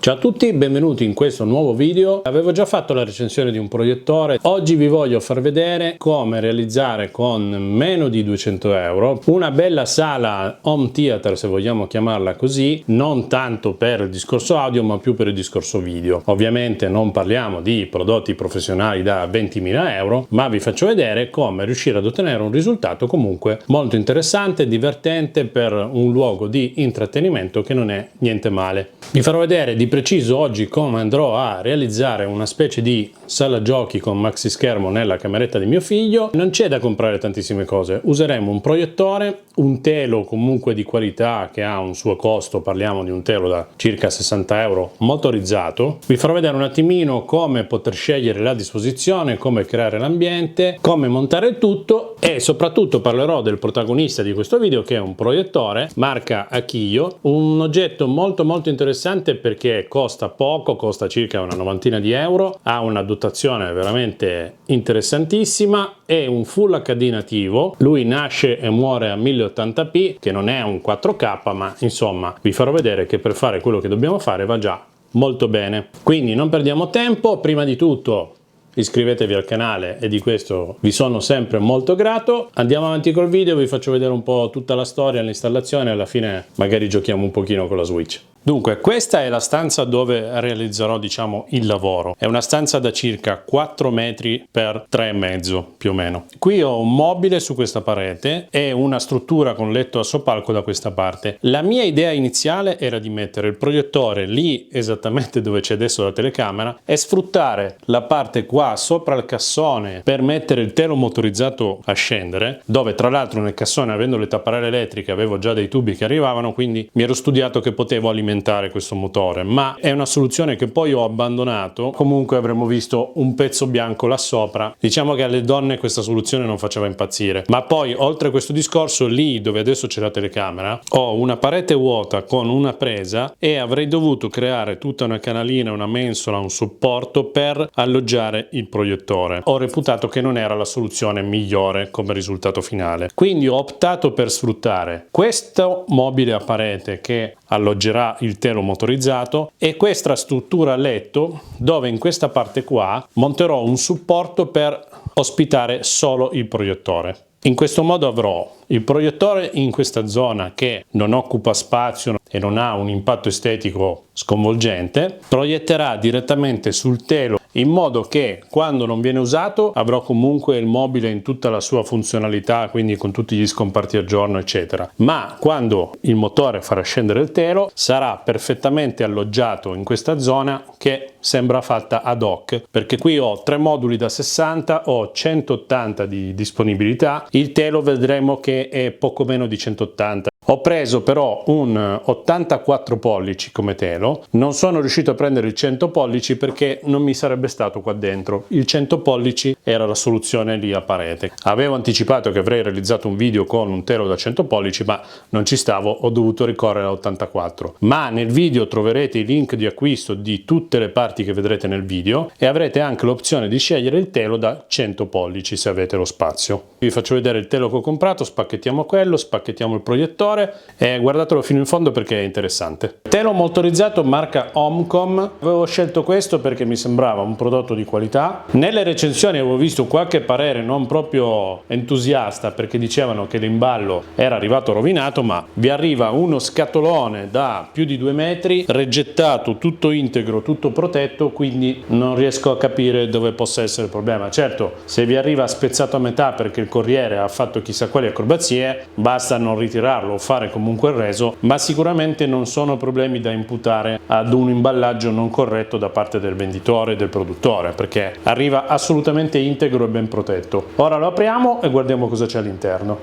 Ciao a tutti, benvenuti in questo nuovo video. Avevo già fatto la recensione di un proiettore, oggi vi voglio far vedere come realizzare con meno di 200 euro una bella sala home theater, se vogliamo chiamarla così, non tanto per il discorso audio ma più per il discorso video. Ovviamente non parliamo di prodotti professionali da 20.000 euro, ma vi faccio vedere come riuscire ad ottenere un risultato comunque molto interessante, divertente per un luogo di intrattenimento che non è niente male. Vi farò vedere di preciso oggi come andrò a realizzare una specie di sala giochi con maxi schermo nella cameretta di mio figlio. Non c'è da comprare tantissime cose, useremo un proiettore, un telo comunque di qualità che ha un suo costo, parliamo di un telo da circa 60 euro motorizzato. Vi farò vedere un attimino come poter scegliere la disposizione, come creare l'ambiente, come montare il tutto e soprattutto parlerò del protagonista di questo video, che è un proiettore marca Akiyo, un oggetto molto interessante perché costa poco, costa circa una novantina di euro, ha una dotazione veramente interessantissima, è un Full HD nativo, lui nasce e muore a 1080p, che non è un 4K, ma insomma vi farò vedere che per fare quello che dobbiamo fare va già molto bene. Quindi non perdiamo tempo, prima di tutto iscrivetevi al canale e di questo vi sono sempre molto grato. Andiamo avanti col video, vi faccio vedere un po' tutta la storia, l'installazione e alla fine magari giochiamo un pochino con la Switch. Dunque, questa è la stanza dove realizzerò, diciamo, il lavoro. È una stanza da circa 4 metri per 3,5 più o meno. Qui ho un mobile su questa parete e una struttura con letto a soppalco da questa parte. La mia idea iniziale era di mettere il proiettore lì esattamente dove c'è adesso la telecamera e sfruttare la parte qua sopra il cassone per mettere il telo motorizzato a scendere, dove tra l'altro nel cassone, avendo le tapparelle elettriche, avevo già dei tubi che arrivavano, quindi mi ero studiato che potevo alimentare questo motore, ma è una soluzione che poi ho abbandonato. Comunque avremmo visto un pezzo bianco là sopra. Diciamo che alle donne questa soluzione non faceva impazzire, ma poi oltre a questo discorso, lì dove adesso c'è la telecamera ho una parete vuota con una presa e avrei dovuto creare tutta una canalina, una mensola, un supporto per alloggiare il proiettore. Ho reputato che non era la soluzione migliore come risultato finale, quindi ho optato per sfruttare questo mobile a parete che alloggerà il telo motorizzato e questa struttura a letto, dove in questa parte qua monterò un supporto per ospitare solo il proiettore. In questo modo avrò il proiettore in questa zona che non occupa spazio e non ha un impatto estetico sconvolgente, proietterà direttamente sul telo in modo che quando non viene usato avrò comunque il mobile in tutta la sua funzionalità, quindi con tutti gli scomparti a giorno eccetera, ma quando il motore farà scendere il telo sarà perfettamente alloggiato in questa zona che sembra fatta ad hoc, perché qui ho 3 moduli da 60, ho 180 di disponibilità, il telo vedremo che è poco meno di 180. Ho preso però un 84 pollici come telo, non sono riuscito a prendere il 100 pollici perché non mi sarebbe stato qua dentro. Il 100 pollici era la soluzione lì a parete. Avevo anticipato che avrei realizzato un video con un telo da 100 pollici, ma non ci stavo, ho dovuto ricorrere a 84. Ma nel video troverete i link di acquisto di tutte le parti che vedrete nel video e avrete anche l'opzione di scegliere il telo da 100 pollici se avete lo spazio. Vi faccio vedere il telo che ho comprato, spacchettiamo quello, spacchettiamo il proiettore e guardatelo fino in fondo perché è interessante. Telo motorizzato marca Omcom, avevo scelto questo perché mi sembrava un prodotto di qualità. Nelle recensioni avevo visto qualche parere non proprio entusiasta perché dicevano che l'imballo era arrivato rovinato, ma vi arriva uno scatolone da più di 2 metri reggettato, tutto integro, tutto protetto, quindi non riesco a capire dove possa essere il problema. Certo, se vi arriva spezzato a metà perché il corriere ha fatto chissà quali acrobazie, basta non ritirarlo, fare comunque il reso, ma sicuramente non sono problemi da imputare ad un imballaggio non corretto da parte del venditore e del produttore, perché arriva assolutamente integro e ben protetto. Ora lo apriamo e guardiamo cosa c'è all'interno.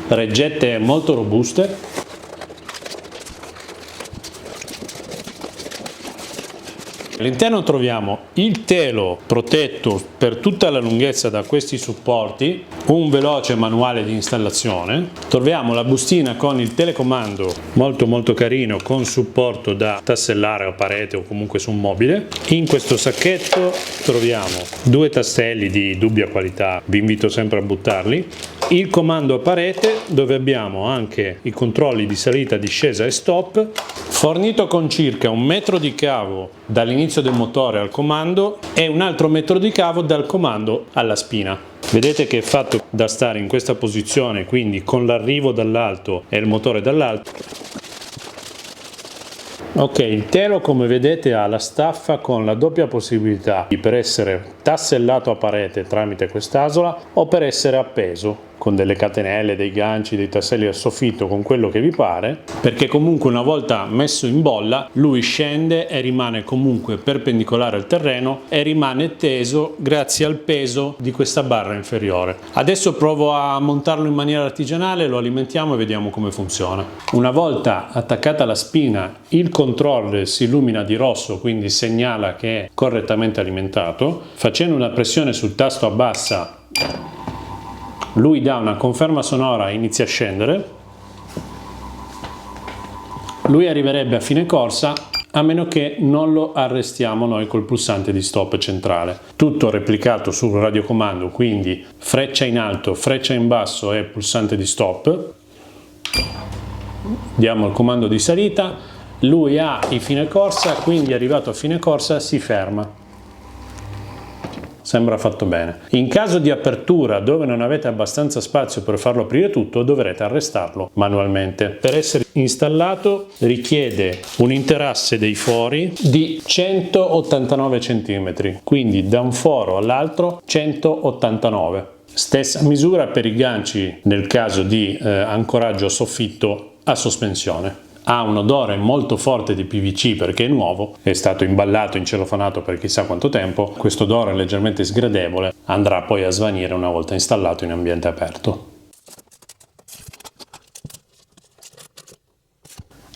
Reggette molto robuste, All'interno troviamo il telo protetto per tutta la lunghezza da questi supporti, un veloce manuale di installazione, troviamo la bustina con il telecomando molto carino con supporto da tassellare a parete o comunque su un mobile. In questo sacchetto troviamo due tasselli di dubbia qualità, vi invito sempre a buttarli, il comando a parete dove abbiamo anche i controlli di salita, discesa e stop, fornito con circa 1 metro di cavo dall'inizio del motore al comando e un altro metro di cavo dal comando alla spina. Vedete che è fatto da stare in questa posizione, quindi con l'arrivo dall'alto e il motore dall'alto. Ok, il telo come vedete ha la staffa con la doppia possibilità per essere tassellato a parete tramite quest'asola o per essere appeso con delle catenelle, dei ganci, dei tasselli al soffitto, con quello che vi pare, perché comunque una volta messo in bolla lui scende e rimane comunque perpendicolare al terreno e rimane teso grazie al peso di questa barra inferiore. Adesso provo a montarlo in maniera artigianale, lo alimentiamo e vediamo come funziona. Una volta attaccata la spina, il controller si illumina di rosso, quindi segnala che è correttamente alimentato. Facendo una pressione sul tasto a bassa, lui dà una conferma sonora e inizia a scendere. Lui arriverebbe a fine corsa a meno che non lo arrestiamo noi col pulsante di stop centrale. Tutto replicato sul radiocomando, quindi freccia in alto, freccia in basso e pulsante di stop. Diamo il comando di salita, lui ha i fine corsa, quindi arrivato a fine corsa si ferma. Sembra fatto bene. In caso di apertura dove non avete abbastanza spazio per farlo aprire tutto, dovrete arrestarlo manualmente. Per essere installato richiede un interasse dei fori di 189 cm, quindi da un foro all'altro 189. Stessa misura per i ganci nel caso di ancoraggio a soffitto a sospensione. Ha un odore molto forte di PVC perché è nuovo, è stato imballato, incellofanato per chissà quanto tempo. Questo odore leggermente sgradevole andrà poi a svanire una volta installato in ambiente aperto.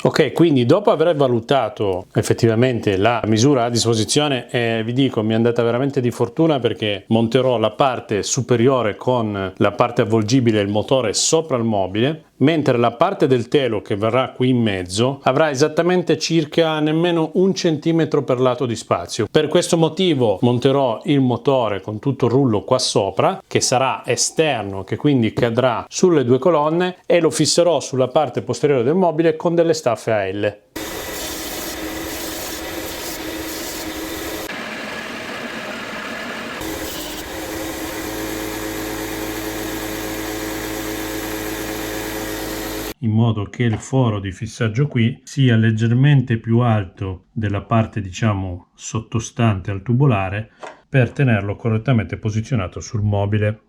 Ok, quindi dopo aver valutato effettivamente la misura a disposizione, vi dico, mi è andata veramente di fortuna perché monterò la parte superiore con la parte avvolgibile e il motore sopra il mobile, mentre la parte del telo che verrà qui in mezzo avrà esattamente circa nemmeno 1 centimetro per lato di spazio. Per questo motivo monterò il motore con tutto il rullo qua sopra, che sarà esterno, che quindi cadrà sulle due colonne, e lo fisserò sulla parte posteriore del mobile con delle staffe a L. In modo che il foro di fissaggio qui sia leggermente più alto della parte, diciamo, sottostante al tubolare, per tenerlo correttamente posizionato sul mobile.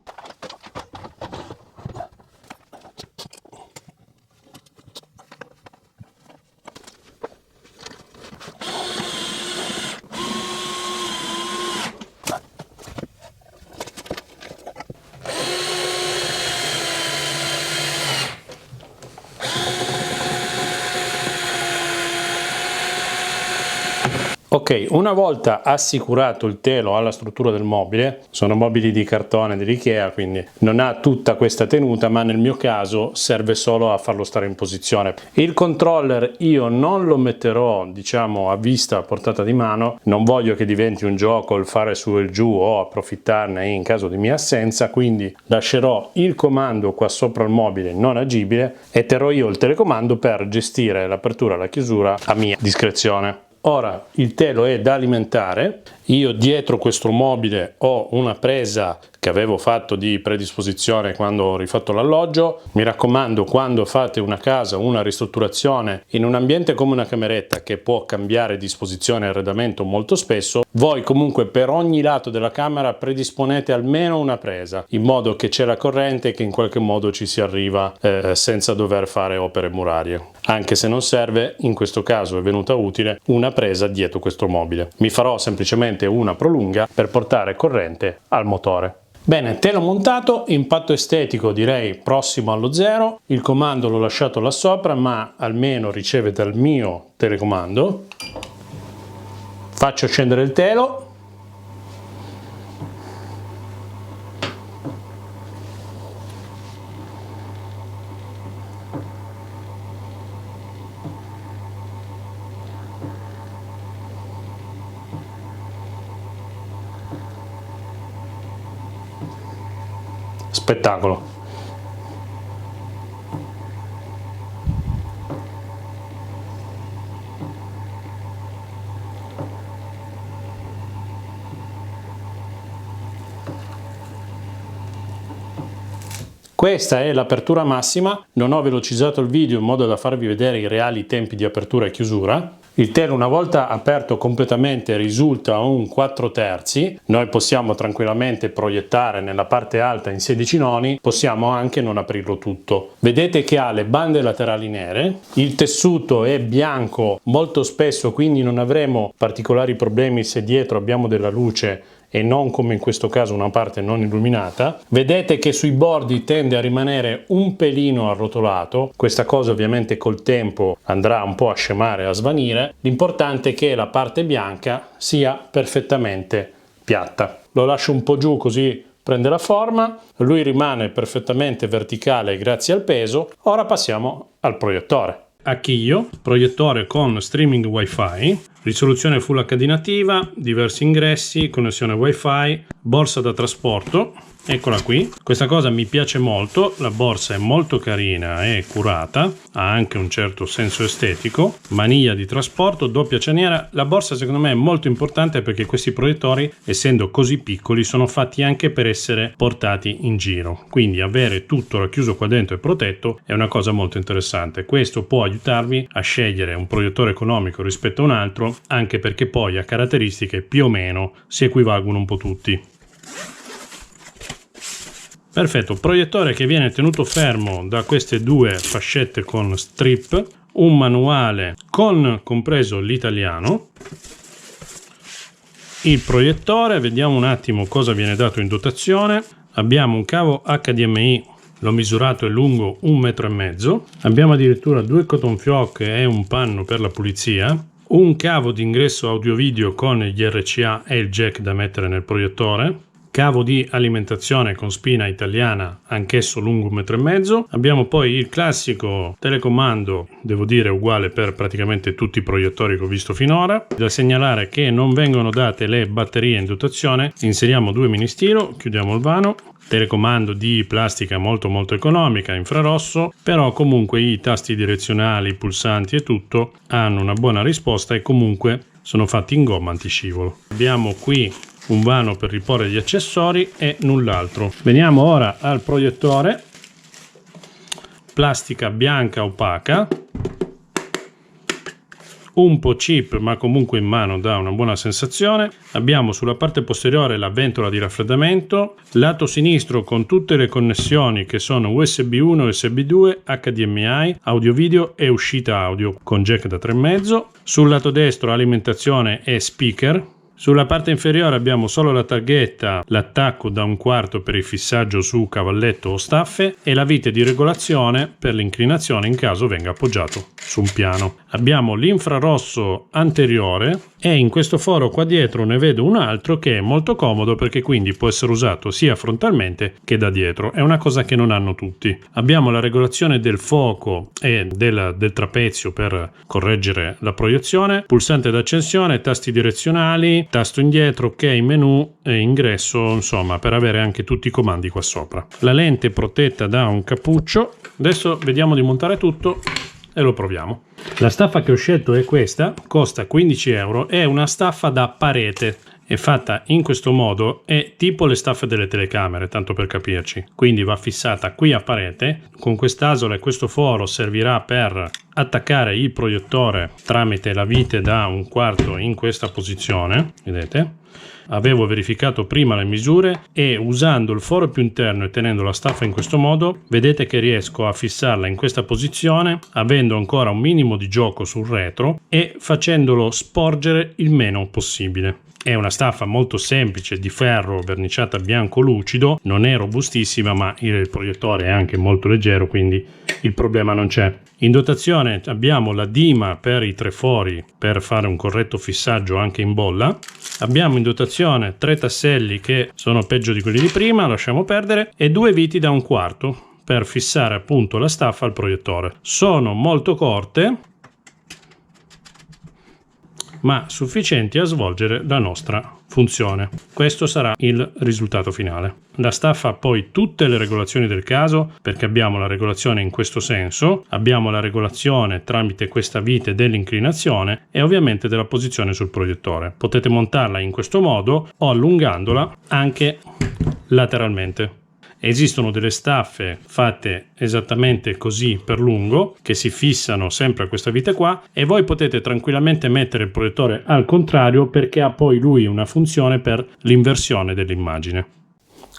Ok, una volta assicurato il telo alla struttura del mobile, sono mobili di cartone dell'Ikea, quindi non ha tutta questa tenuta, ma nel mio caso serve solo a farlo stare in posizione. Il controller io non lo metterò, diciamo, a vista, a portata di mano, non voglio che diventi un gioco il fare su e giù o approfittarne in caso di mia assenza, quindi lascerò il comando qua sopra il mobile non agibile e terrò io il telecomando per gestire l'apertura e la chiusura a mia discrezione. Ora il telo è da alimentare, io dietro questo mobile ho una presa che avevo fatto di predisposizione quando ho rifatto l'alloggio. Mi raccomando, quando fate una casa, una ristrutturazione in un ambiente come una cameretta che può cambiare disposizione e arredamento molto spesso, voi comunque per ogni lato della camera predisponete almeno una presa, in modo che c'è la corrente e che in qualche modo ci si arriva senza dover fare opere murarie. Anche se non serve, in questo caso è venuta utile una presa dietro questo mobile. Mi farò semplicemente una prolunga per portare corrente al motore. Bene, telo montato, impatto estetico direi prossimo allo zero, il comando l'ho lasciato là sopra ma almeno riceve dal mio telecomando. Faccio scendere il telo. Spettacolo. Questa è l'apertura massima, non ho velocizzato il video in modo da farvi vedere i reali tempi di apertura e chiusura. Il telo una volta aperto completamente risulta un 4/3, noi possiamo tranquillamente proiettare nella parte alta in 16 noni, possiamo anche non aprirlo tutto. Vedete che ha le bande laterali nere, il tessuto è bianco molto spesso, quindi non avremo particolari problemi se dietro abbiamo della luce e non come in questo caso una parte non illuminata. Vedete che sui bordi tende a rimanere un pelino arrotolato, questa cosa ovviamente col tempo andrà un po' a scemare, a svanire. L'importante è che la parte bianca sia perfettamente piatta. Lo lascio un po' giù così prende la forma, lui rimane perfettamente verticale grazie al peso. Ora passiamo al proiettore. Acchio, proiettore con streaming wifi, risoluzione Full HD nativa, diversi ingressi, connessione wifi, borsa da trasporto, eccola qui. Questa cosa mi piace molto, la borsa è molto carina e curata, ha anche un certo senso estetico, maniglia di trasporto, doppia cerniera. La borsa secondo me è molto importante perché questi proiettori, essendo così piccoli, sono fatti anche per essere portati in giro, quindi avere tutto racchiuso qua dentro e protetto è una cosa molto interessante. Questo può aiutarvi a scegliere un proiettore economico rispetto a un altro, anche perché poi ha caratteristiche più o meno si equivalgono un po' tutti. Perfetto, proiettore che viene tenuto fermo da queste due fascette con strip, un manuale con compreso l'italiano, il proiettore, vediamo un attimo cosa viene dato in dotazione. Abbiamo un cavo HDMI, l'ho misurato, è lungo 1,5 m, abbiamo addirittura due cotton fioc e un panno per la pulizia, un cavo d'ingresso audio-video con gli RCA e il jack da mettere nel proiettore, cavo di alimentazione con spina italiana, anch'esso lungo 1,5 m. Abbiamo poi il classico telecomando, devo dire uguale per praticamente tutti i proiettori che ho visto finora. Da segnalare che non vengono date le batterie in dotazione. Inseriamo due mini stilo, chiudiamo il vano. Telecomando di plastica molto economica, infrarosso, però comunque i tasti direzionali, i pulsanti e tutto hanno una buona risposta e comunque sono fatti in gomma antiscivolo. Abbiamo qui un vano per riporre gli accessori e null'altro. Veniamo ora al proiettore, plastica bianca opaca, un po' cheap ma comunque in mano dà una buona sensazione. Abbiamo sulla parte posteriore la ventola di raffreddamento, lato sinistro con tutte le connessioni che sono USB 1, USB 2, HDMI, audio video e uscita audio con jack da 3,5. Sul lato destro alimentazione e speaker. Sulla parte inferiore abbiamo solo la targhetta, l'attacco da 1/4 per il fissaggio su cavalletto o staffe e la vite di regolazione per l'inclinazione in caso venga appoggiato su un piano. Abbiamo l'infrarosso anteriore e in questo foro qua dietro ne vedo un altro che è molto comodo perché quindi può essere usato sia frontalmente che da dietro. È una cosa che non hanno tutti. Abbiamo la regolazione del fuoco e del trapezio per correggere la proiezione, pulsante d'accensione, tasti direzionali, tasto indietro, ok, menu e ingresso, insomma, per avere anche tutti i comandi qua sopra. La lente protetta da un cappuccio. Adesso vediamo di montare tutto e lo proviamo. La staffa che ho scelto è questa, costa 15 euro, è una staffa da parete. È fatta in questo modo, è tipo le staffe delle telecamere, tanto per capirci. Quindi va fissata qui a parete, con quest'asola e questo foro servirà per attaccare il proiettore tramite la vite da 1/4 in questa posizione, vedete? Avevo verificato prima le misure e usando il foro più interno e tenendo la staffa in questo modo, vedete che riesco a fissarla in questa posizione, avendo ancora un minimo di gioco sul retro e facendolo sporgere il meno possibile. È una staffa molto semplice di ferro verniciata bianco lucido, non è robustissima, ma il proiettore è anche molto leggero, quindi il problema non c'è. In dotazione abbiamo la dima per i trefori per fare un corretto fissaggio anche in bolla. Abbiamo in dotazione 3 tasselli che sono peggio di quelli di prima, lasciamo perdere, e 2 viti da 1/4 per fissare appunto la staffa al proiettore. Sono molto corte, ma sufficienti a svolgere la nostra funzione. Questo sarà il risultato finale. La staffa ha poi tutte le regolazioni del caso, perché abbiamo la regolazione in questo senso, abbiamo la regolazione tramite questa vite dell'inclinazione e ovviamente della posizione sul proiettore. Potete montarla in questo modo o allungandola anche lateralmente. Esistono delle staffe fatte esattamente così per lungo, che si fissano sempre a questa vite qua, e voi potete tranquillamente mettere il proiettore al contrario, perché ha poi lui una funzione per l'inversione dell'immagine.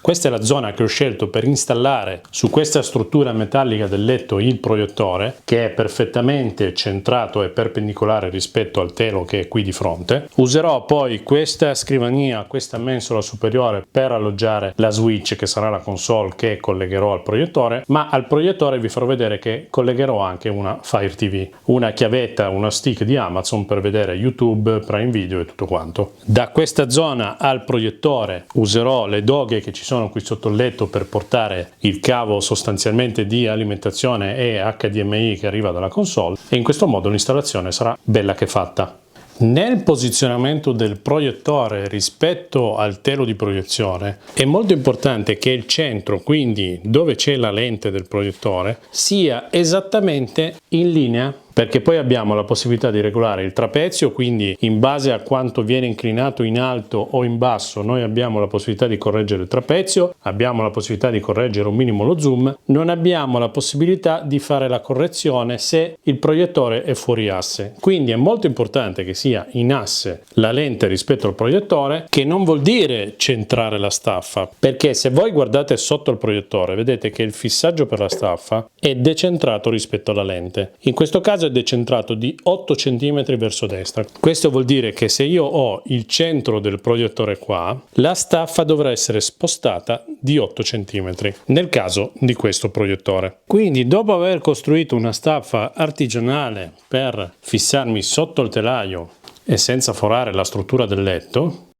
Questa è la zona che ho scelto per installare su questa struttura metallica del letto il proiettore, che è perfettamente centrato e perpendicolare rispetto al telo che è qui di fronte. Userò poi questa scrivania, questa mensola superiore per alloggiare la switch, che sarà la console che collegherò al proiettore, ma al proiettore vi farò vedere che collegherò anche una Fire TV, una chiavetta, una stick di Amazon per vedere YouTube, Prime Video e tutto quanto. Da questa zona al proiettore userò le doghe che ci sono qui sotto il letto per portare il cavo sostanzialmente di alimentazione e HDMI che arriva dalla console, e in questo modo l'installazione sarà bella che fatta. Nel posizionamento del proiettore rispetto al telo di proiezione è molto importante che il centro, quindi dove c'è la lente del proiettore, sia esattamente in linea, perché poi abbiamo la possibilità di regolare il trapezio, quindi in base a quanto viene inclinato in alto o in basso noi abbiamo la possibilità di correggere il trapezio, abbiamo la possibilità di correggere un minimo lo zoom, non abbiamo la possibilità di fare la correzione se il proiettore è fuori asse. Quindi è molto importante che sia in asse la lente rispetto al proiettore, che non vuol dire centrare la staffa, perché se voi guardate sotto il proiettore vedete che il fissaggio per la staffa è decentrato rispetto alla lente. In questo caso è decentrato di 8 cm verso destra. Questo vuol dire che se io ho il centro del proiettore qua, la staffa dovrà essere spostata di 8 cm nel caso di questo proiettore. Quindi dopo aver costruito una staffa artigianale per fissarmi sotto il telaio e senza forare la struttura del letto,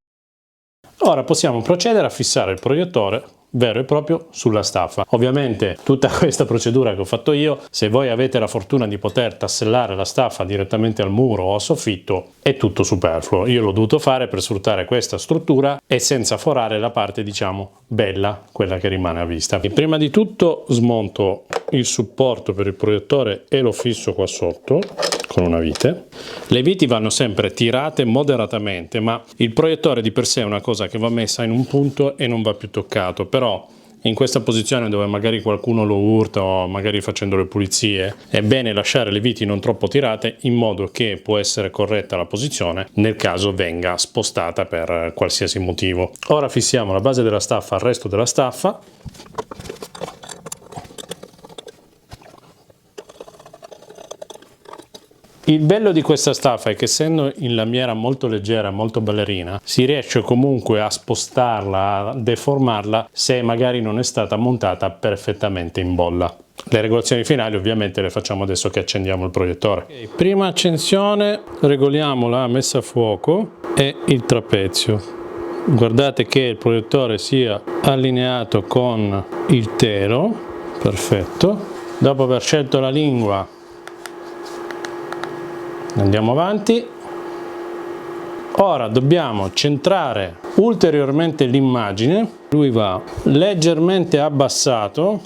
ora possiamo procedere a fissare il proiettore vero e proprio sulla staffa. Ovviamente tutta questa procedura che ho fatto io, se voi avete la fortuna di poter tassellare la staffa direttamente al muro o al soffitto, è tutto superfluo. Io l'ho dovuto fare per sfruttare questa struttura e senza forare la parte, diciamo, bella, quella che rimane a vista. E prima di tutto smonto il supporto per il proiettore e lo fisso qua sotto con una vite. Le viti vanno sempre tirate moderatamente, ma il proiettore di per sé è una cosa che va messa in un punto e non va più toccato, però in questa posizione dove magari qualcuno lo urta o magari facendo le pulizie è bene lasciare le viti non troppo tirate, in modo che può essere corretta la posizione nel caso venga spostata per qualsiasi motivo. Ora fissiamo la base della staffa al resto della staffa. Il bello di questa staffa è che, essendo in lamiera molto leggera, molto ballerina, si riesce comunque a spostarla, a deformarla se magari non è stata montata perfettamente in bolla. Le regolazioni finali ovviamente le facciamo adesso che accendiamo il proiettore. Okay, prima accensione, regoliamo la messa a fuoco e il trapezio. Guardate che il proiettore sia allineato con il telo, perfetto. Dopo aver scelto la lingua andiamo avanti. Ora dobbiamo centrare ulteriormente l'immagine. Lui va leggermente abbassato,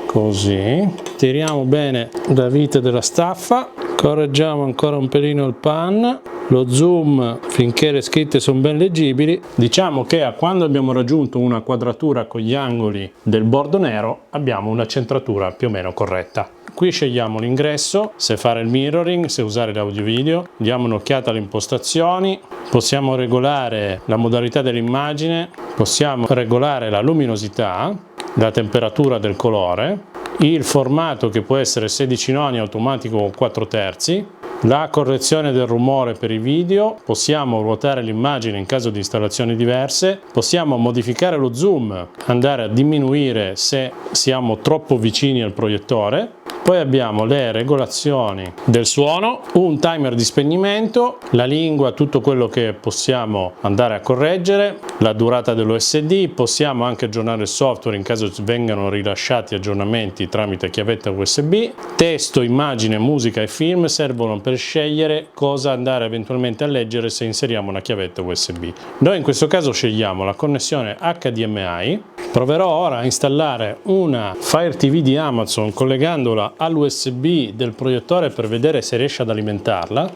così. Tiriamo bene la vite della staffa, correggiamo ancora un pelino il pan, lo zoom finché le scritte sono ben leggibili. Diciamo che quando abbiamo raggiunto una quadratura con gli angoli del bordo nero abbiamo una centratura più o meno corretta. Qui scegliamo l'ingresso, se fare il mirroring, se usare l'audio video, diamo un'occhiata alle impostazioni, possiamo regolare la modalità dell'immagine, possiamo regolare la luminosità, la temperatura del colore, il formato che può essere 16 noni automatico o 4/3, la correzione del rumore per i video, possiamo ruotare l'immagine in caso di installazioni diverse, possiamo modificare lo zoom, andare a diminuire se siamo troppo vicini al proiettore. Poi abbiamo le regolazioni del suono, un timer di spegnimento, la lingua, tutto quello che possiamo andare a correggere, la durata dell'OSD, possiamo anche aggiornare il software in caso vengano rilasciati aggiornamenti tramite chiavetta USB. Testo, immagine, musica e film servono per scegliere cosa andare eventualmente a leggere se inseriamo una chiavetta USB. Noi in questo caso scegliamo la connessione HDMI. Proverò ora a installare una Fire TV di Amazon collegandola all'USB del proiettore per vedere se riesce ad alimentarla.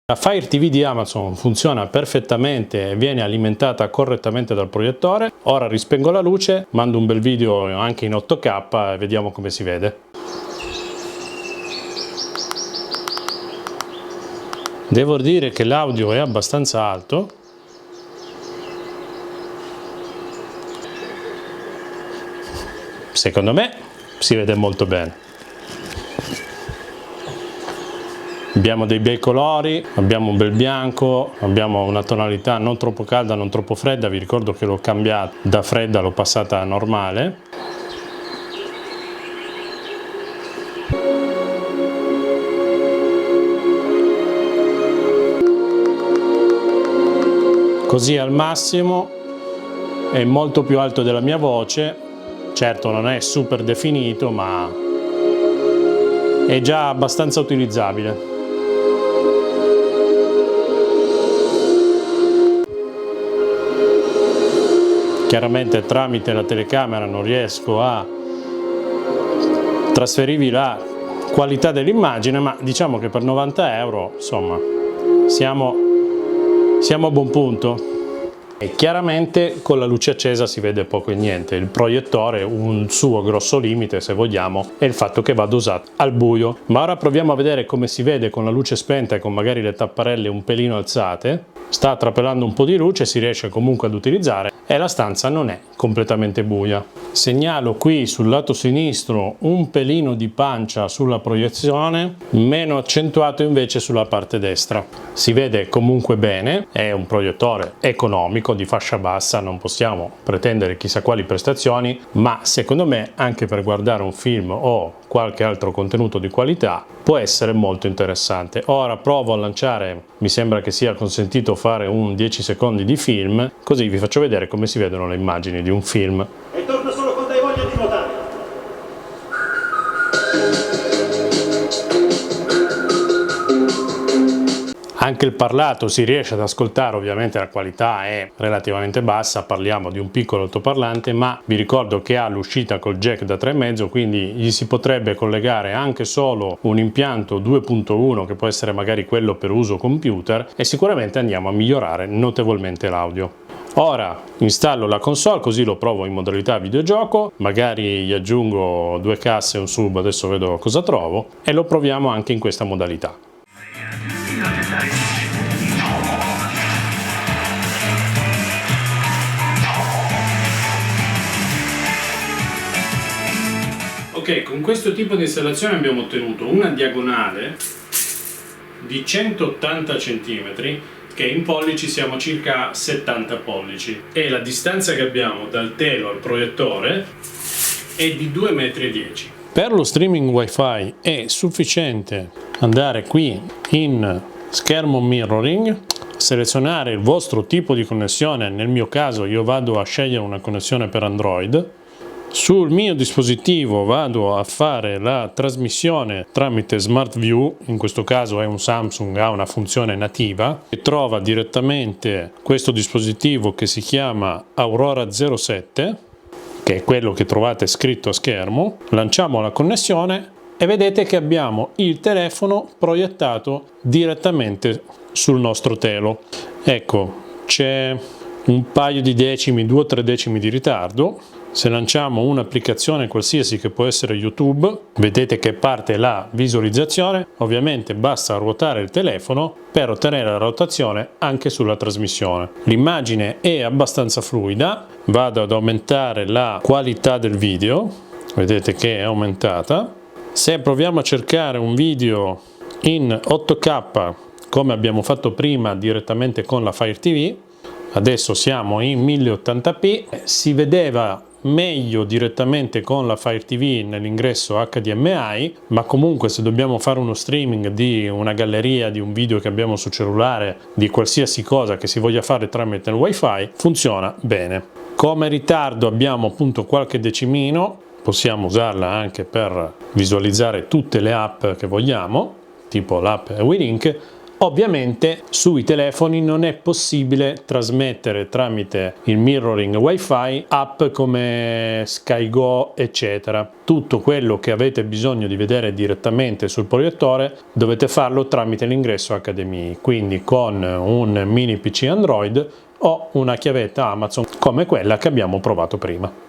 La Fire TV di Amazon funziona perfettamente e viene alimentata correttamente dal proiettore. Ora rispengo la luce, mando un bel video anche in 8K e vediamo come si vede. Devo dire che l'audio è abbastanza alto. Secondo me si vede molto bene. Abbiamo dei bei colori, abbiamo un bel bianco, abbiamo una tonalità non troppo calda, non troppo fredda. Vi ricordo che l'ho cambiata da fredda, l'ho passata a normale. Così al massimo, è molto più alto della mia voce, certo non è super definito ma è già abbastanza utilizzabile. Chiaramente tramite la telecamera non riesco a trasferirvi la qualità dell'immagine, ma diciamo che per 90 euro insomma siamo a buon punto. E chiaramente con la luce accesa si vede poco e niente. Il proiettore, un suo grosso limite se vogliamo, è il fatto che va dosato al buio. Ma ora proviamo a vedere come si vede con la luce spenta e con magari le tapparelle un pelino alzate. Sta trapelando un po' di luce, si riesce comunque ad utilizzare e la stanza non è completamente buia. Segnalo qui sul lato sinistro un pelino di pancia sulla proiezione, meno accentuato invece sulla parte destra. Si vede comunque bene, è un proiettore economico di fascia bassa, non possiamo pretendere chissà quali prestazioni, ma secondo me anche per guardare un film o qualche altro contenuto di qualità può essere molto interessante. Ora provo a lanciare, mi sembra che sia consentito fare un 10 secondi di film, così vi faccio vedere come si vedono le immagini di un film. E torno solo quando hai voglia di nuotare. Anche il parlato si riesce ad ascoltare, ovviamente la qualità è relativamente bassa, parliamo di un piccolo altoparlante, ma vi ricordo che ha l'uscita col jack da 3,5, quindi gli si potrebbe collegare anche solo un impianto 2.1 che può essere magari quello per uso computer e sicuramente andiamo a migliorare notevolmente l'audio. Ora installo la console così lo provo in modalità videogioco, magari gli aggiungo 2 casse e un sub, adesso vedo cosa trovo, e lo proviamo anche in questa modalità. Ok, con questo tipo di installazione abbiamo ottenuto una diagonale di 180 cm che in pollici siamo circa 70 pollici e la distanza che abbiamo dal telo al proiettore è di 2,10 m. Per lo streaming wifi è sufficiente andare qui in schermo mirroring, selezionare il vostro tipo di connessione. Nel mio caso io vado a scegliere una connessione per Android. Sul mio dispositivo vado a fare la trasmissione tramite Smart View, in questo caso è un Samsung, ha una funzione nativa e trova direttamente questo dispositivo che si chiama Aurora 07, che è quello che trovate scritto a schermo. Lanciamo la connessione e vedete che abbiamo il telefono proiettato direttamente sul nostro telo. Ecco, c'è un paio di decimi, 2 o 3 decimi di ritardo. Se lanciamo un'applicazione qualsiasi che può essere YouTube, vedete che parte la visualizzazione. Ovviamente basta ruotare il telefono per ottenere la rotazione anche sulla trasmissione. L'immagine è abbastanza fluida, vado ad aumentare la qualità del video vedete che è aumentata. Se proviamo a cercare un video in 8K come abbiamo fatto prima direttamente con la Fire TV, adesso siamo in 1080p, si vedeva meglio direttamente con la Fire TV nell'ingresso HDMI, ma comunque se dobbiamo fare uno streaming di una galleria, di un video che abbiamo sul cellulare, di qualsiasi cosa che si voglia fare tramite il wifi, funziona bene. Come ritardo abbiamo appunto qualche decimino, possiamo usarla anche per visualizzare tutte le app che vogliamo, tipo l'app WeLink. Ovviamente sui telefoni non è possibile trasmettere tramite il mirroring wifi app come SkyGo eccetera. Tutto quello che avete bisogno di vedere direttamente sul proiettore dovete farlo tramite l'ingresso HDMI, quindi con un mini PC Android o una chiavetta Amazon come quella che abbiamo provato prima.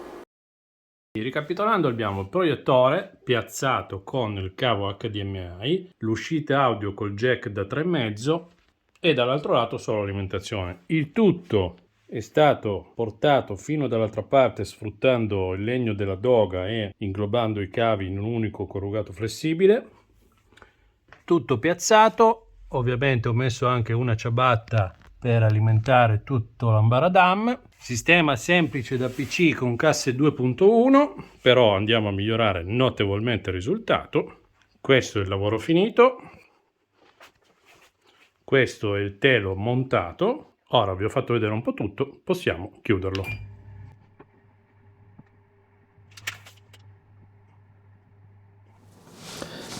Ricapitolando, abbiamo il proiettore piazzato con il cavo HDMI, l'uscita audio col jack da 3,5 e dall'altro lato solo alimentazione. Il tutto è stato portato fino dall'altra parte sfruttando il legno della doga e inglobando i cavi in un unico corrugato flessibile. Tutto piazzato, ovviamente ho messo anche una ciabatta per alimentare tutto l'ambaradam. Sistema semplice da PC con casse 2.1, però andiamo a migliorare notevolmente il risultato. Questo è il lavoro finito, questo è il telo montato. Ora vi ho fatto vedere un po' tutto, possiamo chiuderlo.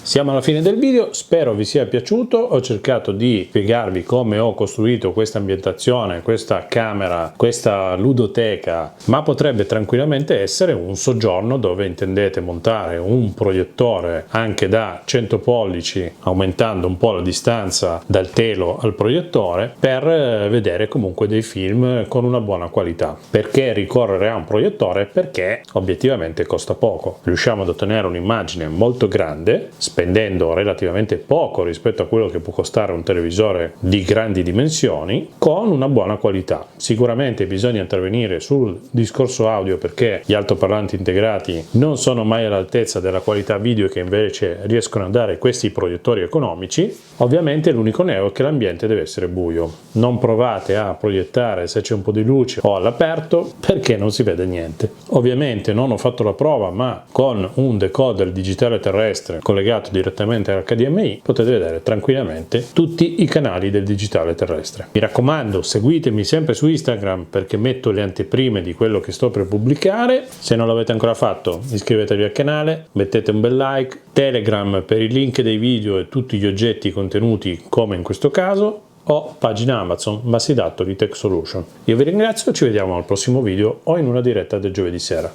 Siamo alla fine del video, spero vi sia piaciuto. Ho cercato di spiegarvi come ho costruito questa ambientazione, questa camera, questa ludoteca, ma potrebbe tranquillamente essere un soggiorno dove intendete montare un proiettore anche da 100 pollici, aumentando un po' la distanza dal telo al proiettore, per vedere comunque dei film con una buona qualità. Perché ricorrere a un proiettore? Perché obiettivamente costa poco. Riusciamo ad ottenere un'immagine molto grande, spendendo relativamente poco rispetto a quello che può costare un televisore di grandi dimensioni, con una buona qualità. Sicuramente bisogna intervenire sul discorso audio perché gli altoparlanti integrati non sono mai all'altezza della qualità video che invece riescono a dare questi proiettori economici. Ovviamente l'unico neo è che l'ambiente deve essere buio. Non provate a proiettare se c'è un po' di luce o all'aperto perché non si vede niente. Ovviamente non ho fatto la prova, ma con un decoder digitale terrestre collegato direttamente all'HDMI potete vedere tranquillamente tutti i canali del digitale terrestre. Mi raccomando, seguitemi sempre su Instagram perché metto le anteprime di quello che sto per pubblicare. Se non l'avete ancora fatto, iscrivetevi al canale, mettete un bel like. Telegram per i link dei video e tutti gli oggetti contenuti come in questo caso, o pagina Amazon Massidattoli Tech Solution. Io vi ringrazio, ci vediamo al prossimo video o in una diretta del giovedì sera.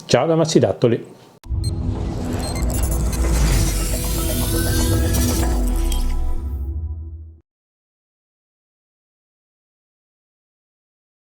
Ciao da Massidattoli!